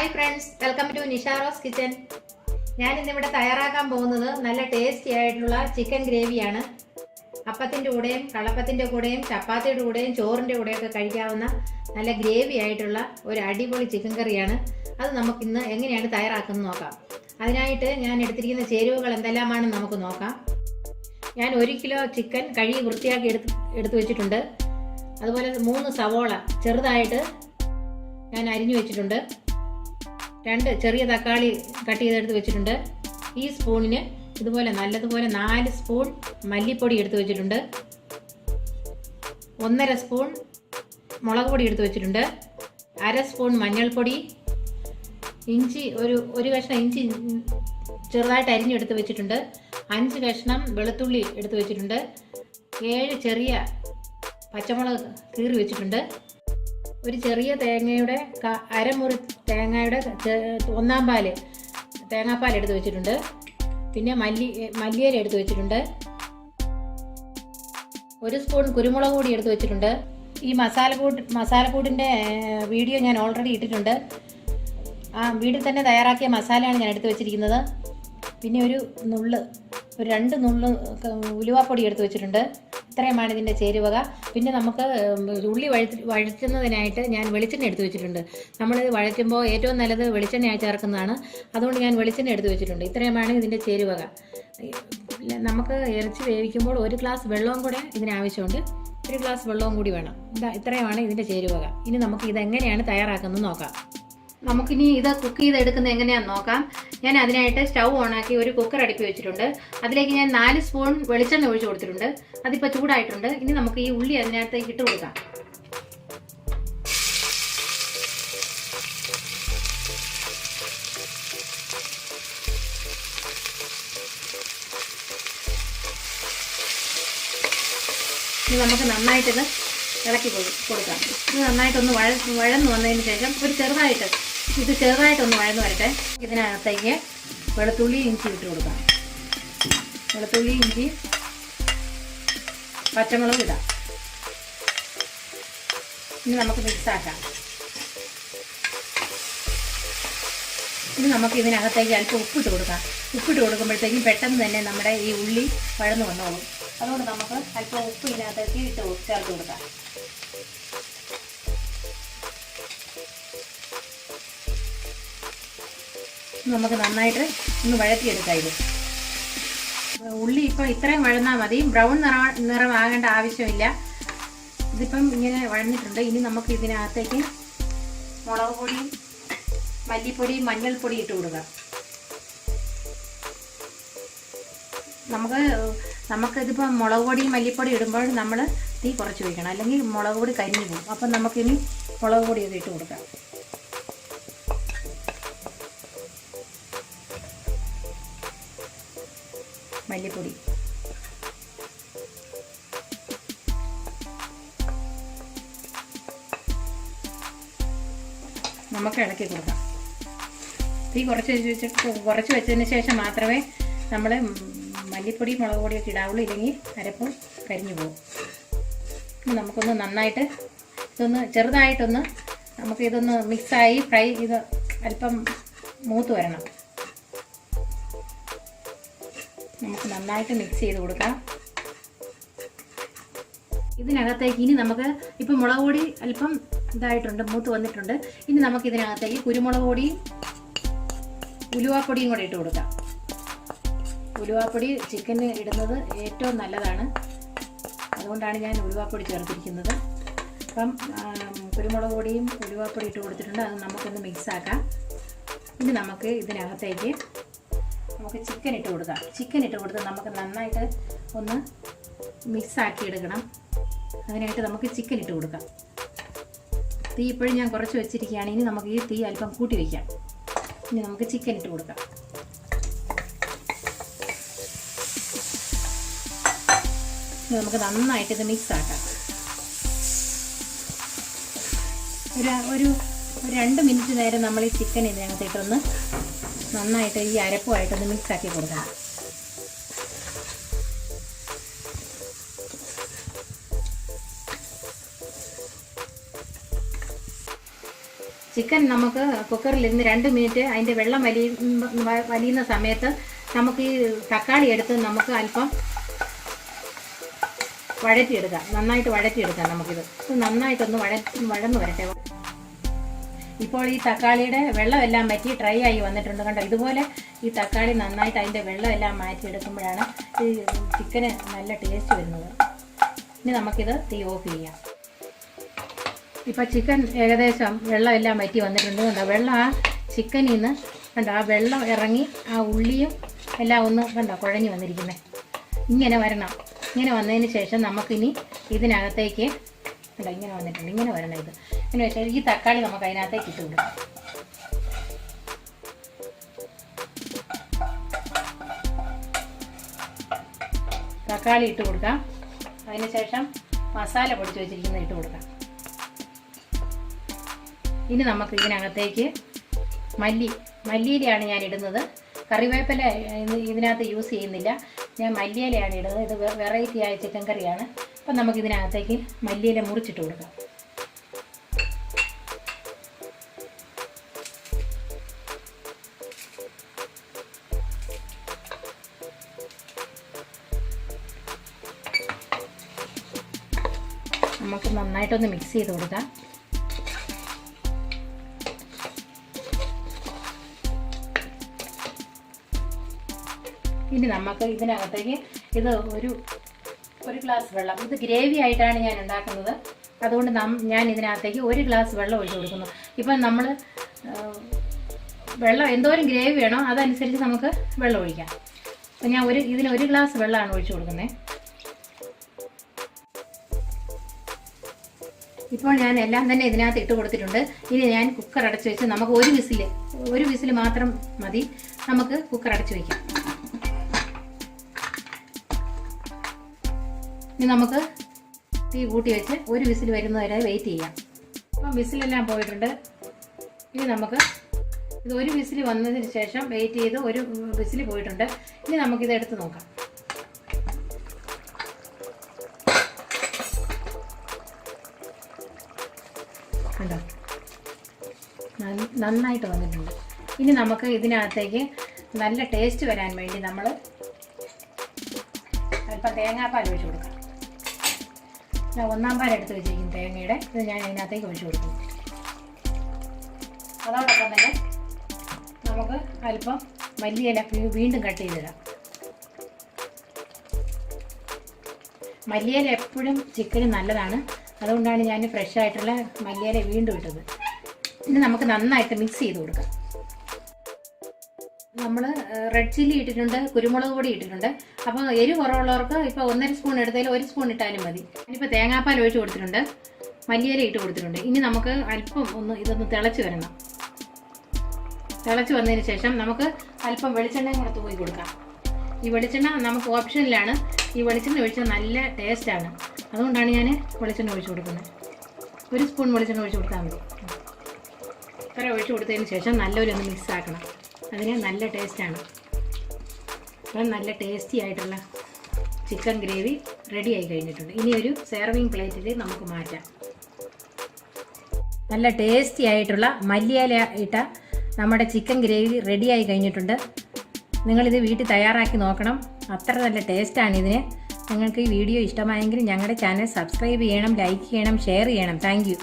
Hi friends, welcome to Nisha Rose kitchen. ഞാൻ ഇന്നിവിടെ തയ്യാറാക്കാൻ പോകുന്നത് നല്ല ടേസ്റ്റി ആയിട്ടുള്ള ചിക്കൻ ഗ്രേവിയാണ്. അപ്പത്തിൻ്റെ കൂടെയും കള്ളപ്പത്തിൻ്റെ കൂടെയും ചപ്പാത്തിയുടെ കൂടെയും ചോറിൻ്റെ കൂടെയൊക്കെ കഴിക്കാവുന്ന നല്ല ഗ്രേവി ആയിട്ടുള്ള ഒരു അടിപൊളി ചിക്കൻ കറിയാണ്. അത് നമുക്കിന്ന് എങ്ങനെയാണ് തയ്യാറാക്കുന്നത് നോക്കാം. അതിനായിട്ട് ഞാൻ എടുത്തിരിക്കുന്ന ചേരുവകൾ എന്തെല്ലാമാണെന്ന് നമുക്ക് നോക്കാം. ഞാൻ 1 കിലോ ചിക്കൻ കഴുകി വൃത്തിയാക്കി എടുത്തു വെച്ചിട്ടുണ്ട്. അതുപോലെ 3 സവോള ചെറുതായിട്ട് ഞാൻ അരിഞ്ഞു വെച്ചിട്ടുണ്ട്. 2 ചെറിയ തക്കാളി കട്ട് ചെയ്തെടുത്ത് വെച്ചിട്ടുണ്ട്. ഈ സ്പൂണിന് ഇതുപോലെ നല്ലതുപോലെ 4 സ്പൂൺ മല്ലിപ്പൊടി എടുത്ത് വെച്ചിട്ടുണ്ട്. 1.5 സ്പൂൺ മുളക് പൊടി എടുത്ത് വെച്ചിട്ടുണ്ട്. 1/2 സ്പൂൺ മഞ്ഞൾപ്പൊടി, ഇഞ്ചി ഒരു കഷ്ണം ഇഞ്ചി ചെറുതായിട്ട് അരിഞ്ഞെടുത്ത് വെച്ചിട്ടുണ്ട്. 5 കഷ്ണം വെളുത്തുള്ളി എടുത്ത് വെച്ചിട്ടുണ്ട്. 7 ചെറിയ പച്ചമുളക് കീറി വെച്ചിട്ടുണ്ട്. ഒരു ചെറിയ തേങ്ങയുടെ അരമുറി തേങ്ങയുടെ 1/4 പാല് തേങ്ങാപ്പാൽ എടുത്ത് വെച്ചിട്ടുണ്ട്. പിന്നെ മല്ലിയില എടുത്ത് വെച്ചിട്ടുണ്ട്. 1 സ്പൂൺ കുരുമുളക് പൊടി എടുത്ത് വെച്ചിട്ടുണ്ട്. ഈ മസാലക്കൂട്ടിൻ്റെ വീഡിയോ ഞാൻ ഓൾറെഡി ഇട്ടിട്ടുണ്ട്. ആ വീട്ടിൽ തന്നെ തയ്യാറാക്കിയ മസാലയാണ് ഞാൻ എടുത്ത് വെച്ചിരിക്കുന്നത്. പിന്നെ ഒരു 2 നുള്ള് ഉലുവാപ്പൊടി എടുത്ത് വെച്ചിട്ടുണ്ട്. ഇത്രയുമാണ് ഇതിൻ്റെ ചേരുവക. പിന്നെ നമുക്ക് ഉള്ളി വഴറ്റുന്നതിനായിട്ട് ഞാൻ വെളിച്ചെണ്ണ എടുത്ത് വെച്ചിട്ടുണ്ട്. നമ്മളിത് വഴറ്റുമ്പോൾ ഏറ്റവും നല്ലത് വെളിച്ചെണ്ണയായി ചേർക്കുന്നതാണ്. അതുകൊണ്ട് ഞാൻ വെളിച്ചെണ്ണ എടുത്ത് വെച്ചിട്ടുണ്ട്. ഇത്രയുമാണ് ഇതിൻ്റെ ചേരുവക. നമുക്ക് ഇറച്ചി വേവിക്കുമ്പോൾ 1 ഗ്ലാസ് വെള്ളവും കൂടെ ഇതിനാവശ്യമുണ്ട്. 1 ഗ്ലാസ് വെള്ളവും കൂടി വേണം. ഇത്രയുമാണ് ഇതിൻ്റെ ചേരുവക. ഇനി നമുക്ക് ഇതെങ്ങനെയാണ് തയ്യാറാക്കുന്നത് നോക്കാം. നമുക്കിനി ഇത് കുക്ക് ചെയ്തെടുക്കുന്നത് എങ്ങനെയാണെന്ന് നോക്കാം. ഞാൻ അതിനായിട്ട് സ്റ്റൗ ഓണാക്കി ഒരു കുക്കർ അടുപ്പി വെച്ചിട്ടുണ്ട്. അതിലേക്ക് ഞാൻ 4 സ്പൂൺ വെളിച്ചെണ്ണ ഒഴിച്ചു കൊടുത്തിട്ടുണ്ട്. അതിപ്പോൾ ചൂടായിട്ടുണ്ട്. ഇനി നമുക്ക് ഈ ഉള്ളി അതിനകത്തേക്ക് ഇട്ട് കൊടുക്കാം. ഇനി നമുക്ക് നന്നായിട്ടിത് ഇളക്കി കൊടുക്കാം. ഇത് നന്നായിട്ടൊന്ന് വഴന്ന് വന്നതിന് ശേഷം ചെറുതായിട്ടൊന്ന് വഴന്ന് വരട്ടെ. ഇതിനകത്തേക്ക് വെളുത്തുള്ളി ഇഞ്ചി ഇട്ട് കൊടുക്കാം. വെളുത്തുള്ളി ഇഞ്ചി പച്ചമുളക് ഇടാം. ഇനി നമുക്ക് മിക്സാക്കാം. ഇനി നമുക്ക് ഇതിനകത്തേക്ക് അല്പം ഉപ്പിട്ട് കൊടുക്കാം. ഉപ്പിട്ട് കൊടുക്കുമ്പോഴത്തേക്കും പെട്ടെന്ന് തന്നെ നമ്മുടെ ഈ ഉള്ളി വഴന്ന് വന്നോളും. അതുകൊണ്ട് നമുക്ക് അല്പം ഉപ്പ് ഇതിനകത്തേക്ക് ചേർത്ത് കൊടുക്കാം. നമുക്ക് നന്നായിട്ട് ഒന്ന് വഴറ്റിയെടുക്കാം. ഇത് ഉള്ളി ഇപ്പം ഇത്രയും വഴന്നാൽ മതി. ബ്രൗൺ നിറമാകേണ്ട ആവശ്യമില്ല. ഇതിപ്പം ഇങ്ങനെ വഴന്നിട്ടുണ്ട്. ഇനി നമുക്ക് ഇതിനകത്തേക്ക് മുളക് പൊടിയും മല്ലിപ്പൊടിയും മഞ്ഞൾപ്പൊടി ഇട്ട് കൊടുക്കാം. നമുക്കിതിപ്പോൾ മുളക് പൊടിയും മല്ലിപ്പൊടി ഇടുമ്പോൾ നമ്മൾ തീ കുറച്ച് വയ്ക്കണം, അല്ലെങ്കിൽ മുളക് പൊടി കരിഞ്ഞു പോകും. അപ്പം നമുക്കിനി മുളക് പൊടിയൊക്കെ ഇട്ട് കൊടുക്കാം. മല്ലിപ്പൊടി, നമുക്ക് ഇളക്കി കൊടുക്കാം. തീ കുറച്ച് വെച്ചതിന് ശേഷം മാത്രമേ നമ്മൾ മല്ലിപ്പൊടി മുളക് പൊടിയൊക്കെ ഇടാവുള്ളൂ, ഇല്ലെങ്കിൽ അരപ്പ് കരിഞ്ഞു പോകും. നമുക്കൊന്ന് നന്നായിട്ട് ചെറുതായിട്ടൊന്ന് നമുക്കിതൊന്ന് മിക്സായി ഇത് അല്പം മൂത്ത് വരണം. നമുക്ക് നന്നായിട്ട് മിക്സ് ചെയ്ത് കൊടുക്കാം. ഇതിനകത്തേക്ക് ഇനി നമുക്ക് ഇപ്പം മുളക് പൊടി അല്പം ഇതായിട്ടുണ്ട്, മൂത്ത് വന്നിട്ടുണ്ട്. ഇനി നമുക്ക് ഇതിനകത്തേക്ക് കുരുമുളക് പൊടിയും ഉലുവാപ്പൊടിയും കൂടെ ഇട്ട് കൊടുക്കാം. ഉലുവാപ്പൊടി ചിക്കന് ഇടുന്നത് ഏറ്റവും നല്ലതാണ്. അതുകൊണ്ടാണ് ഞാൻ ഉലുവാപ്പൊടി ചേർത്തിരിക്കുന്നത്. അപ്പം കുരുമുളക് പൊടിയും ഉലുവാപ്പൊടി ഇട്ട് കൊടുത്തിട്ടുണ്ട്. അത് നമുക്കൊന്ന് മിക്സാക്കാം. ഇനി നമുക്ക് ഇതിനകത്തേക്ക് നമുക്ക് ചിക്കൻ ഇട്ട് കൊടുക്കാം. ചിക്കൻ ഇട്ട് കൊടുത്ത് നമുക്ക് നന്നായിട്ട് ഒന്ന് മിക്സാക്കി എടുക്കണം. അതിനായിട്ട് നമുക്ക് ചിക്കൻ ഇട്ട് കൊടുക്കാം. തീ ഇപ്പോഴും ഞാൻ കുറച്ച് വെച്ചിരിക്കുകയാണ്. ഇനി നമുക്ക് ഈ തീ അല്പം കൂട്ടി വയ്ക്കാം. ഇനി നമുക്ക് ചിക്കൻ ഇട്ട് കൊടുക്കാം. നമുക്ക് നന്നായിട്ട് ഇത് മിക്സാക്കാം. ഒരു 2 മിനിറ്റ് നേരം നമ്മൾ ഈ ചിക്കൻ ഇതിനകത്തിട്ടൊന്ന് നന്നായിട്ട് ഈ അരപ്പുമായിട്ടൊന്ന് മിക്സാക്കി കൊടുക്കണം. ചിക്കൻ നമുക്ക് കുക്കറിലിരുന്ന് 2 മിനിറ്റ് അതിൻ്റെ വെള്ളം വലിയുന്ന സമയത്ത് നമുക്ക് ഈ തക്കാളി എടുത്ത് നമുക്ക് അല്പം വഴറ്റിയെടുക്കാം. നന്നായിട്ട് വഴറ്റിയെടുക്കാം. നമുക്കിത് നന്നായിട്ടൊന്ന് വഴന്ന് വരട്ടെ. ഇപ്പോൾ ഈ തക്കാളിയുടെ വെള്ളമെല്ലാം വറ്റി ഡ്രൈ ആയി വന്നിട്ടുണ്ട്. കണ്ടോ, ഇതുപോലെ ഈ തക്കാളി നന്നായിട്ട് അതിൻ്റെ വെള്ളമെല്ലാം മാറ്റിയെടുക്കുമ്പോഴാണ് ഈ ചിക്കന് നല്ല ടേസ്റ്റ് വരുന്നത്. ഇനി നമുക്കിത് തീ ഓഫ് ചെയ്യാം. ഇപ്പോൾ ചിക്കൻ ഏകദേശം വെള്ളമെല്ലാം വറ്റി വന്നിട്ടുണ്ട്. കണ്ടോ, വെള്ളം ആ ചിക്കനിൽ നിന്ന് കണ്ടോ ആ വെള്ളം ഇറങ്ങി ആ ഉള്ളിയും എല്ലാം ഒന്ന് കണ്ടോ കുഴഞ്ഞു വന്നിരിക്കുന്നത്. ഇങ്ങനെ വരണം. ഇങ്ങനെ വന്നതിന് ശേഷം നമുക്കിനി ഇതിനകത്തേക്ക് കണ്ടോ ഇങ്ങനെ വന്നിട്ടുണ്ട്. ഇങ്ങനെ വരണം. ഇത് ഇങ്ങനെ വെച്ചാൽ ഈ തക്കാളി നമുക്ക് അതിനകത്തേക്ക് ഇട്ട് കൊടുക്കാം. തക്കാളി ഇട്ട് കൊടുക്കാം. അതിനുശേഷം മസാല പൊടിച്ച് വെച്ചിരിക്കുന്നത് ഇട്ട് കൊടുക്കാം. ഇനി നമുക്ക് ഇതിനകത്തേക്ക് മല്ലിയിലയാണ് ഞാൻ ഇടുന്നത്. കറിവേപ്പില ഇതിനകത്ത് യൂസ് ചെയ്യുന്നില്ല. ഞാൻ മല്ലിയിലയാണ് ഇടുന്നത്. ഇത് വെറൈറ്റി ആയ ചിക്കൻ കറിയാണ്. അപ്പം നമുക്കിതിനകത്തേക്ക് മല്ലിയില മുറിച്ചിട്ട് കൊടുക്കാം. നമുക്ക് നന്നായിട്ടൊന്ന് മിക്സ് ചെയ്ത് കൊടുക്കാം. ഇനി നമുക്ക് ഇതിനകത്തേക്ക് ഇത് ഒരു ഗ്ലാസ് വെള്ളം, ഇത് ഗ്രേവി ആയിട്ടാണ് ഞാൻ ഉണ്ടാക്കുന്നത്. അതുകൊണ്ട് ഞാൻ ഇതിനകത്തേക്ക് 1 ഗ്ലാസ് വെള്ളം ഒഴിച്ച് കൊടുക്കുന്നു. ഇപ്പം നമ്മൾ വെള്ളം എന്തോരം ഗ്രേവി വേണോ അതനുസരിച്ച് നമുക്ക് വെള്ളം ഒഴിക്കാം. അപ്പം ഞാൻ ഇതിന് 1 ഗ്ലാസ് വെള്ളമാണ് ഒഴിച്ച് കൊടുക്കുന്നത്. ഇപ്പോൾ ഞാൻ എല്ലാം തന്നെ ഇതിനകത്ത് ഇട്ട് കൊടുത്തിട്ടുണ്ട്. ഇനി ഞാൻ കുക്കർ അടച്ച് വെച്ച് നമുക്ക് ഒരു വിസിൽ മാത്രം മതി. നമുക്ക് കുക്കർ അടച്ച് വയ്ക്കാം. ഇനി നമുക്ക് തീ കൂട്ടി വെച്ച് 1 വിസിൽ വരുന്നവരെ വെയിറ്റ് ചെയ്യാം. അപ്പം വിസിലെല്ലാം പോയിട്ടുണ്ട്. ഇനി നമുക്ക് ഇത് 1 വിസിൽ വന്നതിന് ശേഷം വെയിറ്റ് ചെയ്ത് 1 വിസിൽ പോയിട്ടുണ്ട്. ഇനി നമുക്കിത് എടുത്ത് നോക്കാം. കണ്ടോ, നന്നായിട്ട് വന്നിട്ടുണ്ട്. ഇനി നമുക്ക് ഇതിനകത്തേക്ക് നല്ല ടേസ്റ്റ് വരാൻ വേണ്ടി നമ്മൾ അല്പം തേങ്ങാപ്പാൽ ഒഴിച്ച് കൊടുക്കാം. ഞാൻ 1-ാം പാൽ എടുത്ത് വെച്ചിരിക്കും തേങ്ങയുടെ. ഇത് ഞാൻ അതിനകത്തേക്ക് ഒഴിച്ച് കൊടുക്കും. അതോടൊപ്പം തന്നെ നമുക്ക് അല്പം മല്ലിയില വീണ്ടും കട്ട് ചെയ്തിടാം. മല്ലിയില എപ്പോഴും ചിക്കന് നല്ലതാണ്. അതുകൊണ്ടാണ് ഞാൻ ഫ്രഷ് ആയിട്ടുള്ള മല്ലിയില വീണ്ടും ഇട്ടത്. ഇനി നമുക്ക് നന്നായിട്ട് മിക്സ് ചെയ്ത് കൊടുക്കാം. നമ്മൾ റെഡ് ചില്ലി ഇട്ടിട്ടുണ്ട്, കുരുമുളക് പൊടി ഇട്ടിട്ടുണ്ട്. അപ്പോൾ എരിവ് കുറവുള്ളവർക്ക് ഇപ്പോൾ 1.5 സ്പൂൺ എടുത്തതിൽ 1 സ്പൂൺ ഇട്ടാലും മതി. ഇനിയിപ്പോൾ തേങ്ങാപ്പാൽ ഒഴിച്ച് കൊടുത്തിട്ടുണ്ട്, മല്ലിയില ഇട്ട് കൊടുത്തിട്ടുണ്ട്. ഇനി നമുക്ക് അല്പം ഇതൊന്ന് തിളച്ച് വരണം. തിളച്ച് വന്നതിന് ശേഷം നമുക്ക് അല്പം വെളിച്ചെണ്ണയും കൂടെ തൂക്കി കൊടുക്കാം. ഈ വെളിച്ചെണ്ണ നമുക്ക് ഓപ്ഷനിലാണ്. ഈ വെളിച്ചെണ്ണ ഒഴിച്ചാൽ നല്ല ടേസ്റ്റാണ്. അതുകൊണ്ടാണ് ഞാൻ വെളിച്ചെണ്ണ ഒഴിച്ച് കൊടുക്കുന്നത്. 1 സ്പൂൺ വെളിച്ചെണ്ണ ഒഴിച്ച് കൊടുത്താൽ മതി. ഇത്ര ഒഴിച്ച് കൊടുത്തതിന് ശേഷം നല്ലൊരു മിക്സ് ആക്കണം. അതിന് നല്ല ടേസ്റ്റാണ്. അപ്പം നല്ല ടേസ്റ്റി ആയിട്ടുള്ള ചിക്കൻ ഗ്രേവി റെഡി ആയി കഴിഞ്ഞിട്ടുണ്ട്. ഇനി ഒരു സെർവിങ് പ്ലേറ്റിൽ നമുക്ക് മാറ്റാം. നല്ല ടേസ്റ്റി ആയിട്ടുള്ള മല്ലിയില ഇട്ട നമ്മുടെ ചിക്കൻ ഗ്രേവി റെഡി ആയി കഴിഞ്ഞിട്ടുണ്ട്. നിങ്ങളിത് വീട്ടിൽ തയ്യാറാക്കി നോക്കണം. അത്ര നല്ല ടേസ്റ്റാണ് ഇതിന്. നിങ്ങൾക്ക് ഈ വീഡിയോ ഇഷ്ടമായെങ്കിൽ ഞങ്ങളുടെ ചാനൽ സബ്സ്ക്രൈബ് ചെയ്യണം, ലൈക്ക് ചെയ്യണം, ഷെയർ ചെയ്യണം. Thank you.